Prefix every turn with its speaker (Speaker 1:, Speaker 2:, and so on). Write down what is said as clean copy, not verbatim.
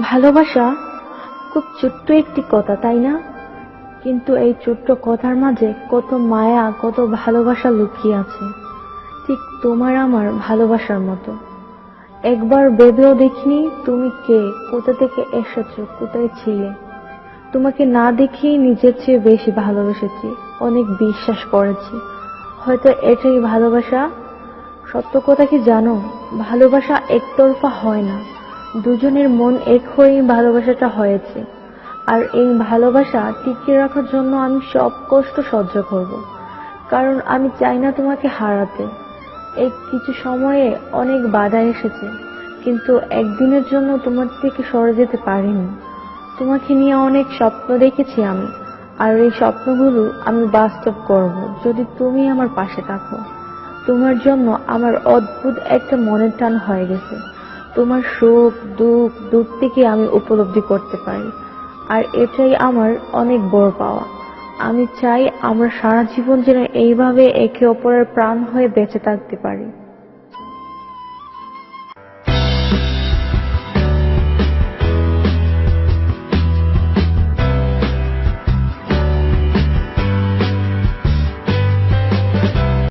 Speaker 1: ভালোবাসা খুব ছোট্ট একটি কথা, তাই না? কিন্তু এই ছোট্ট কথার মাঝে কত মায়া, কত ভালোবাসা লুকিয়ে আছে, ঠিক তোমার আমার ভালোবাসার মতো। একবার ভেবেও দেখিনি তুমি কে, কোথা থেকে এসেছো, কোথায় ছিলে। তোমাকে না দেখেই নিজের চেয়ে বেশি ভালোবেসেছি, অনেক বিশ্বাস করেছি। হয়তো এটাই ভালোবাসা। সত্য কথা কি জানো, ভালোবাসা একতরফা হয় না, দুজনের মন এক হয়েই ভালোবাসাটা হয়েছে। আর এই ভালোবাসা টিকিয়ে রাখার জন্য আমি সব কষ্ট সহ্য করব, কারণ আমি চাই না তোমাকে হারাতে। এই কিছু সময়ে অনেক বাধা এসেছে, কিন্তু একদিনের জন্য তোমার থেকে সরে যেতে পারিনি। তোমাকে নিয়ে অনেক স্বপ্ন দেখেছি আমি, আর এই স্বপ্নগুলো আমি বাস্তব করব যদি তুমি আমার পাশে থাকো। তোমার জন্য আমার অদ্ভুত একটা মনের টান হয়ে গেছে। তোমার সুখ দুঃখ দূর থেকে আমি উপলব্ধি করতে পারি, আর এটাই আমার অনেক বড় পাওয়া। আমি চাই আমরা সারা জীবন যেন এইভাবে একে অপরের প্রাণ হয়ে বেঁচে থাকতে পারি।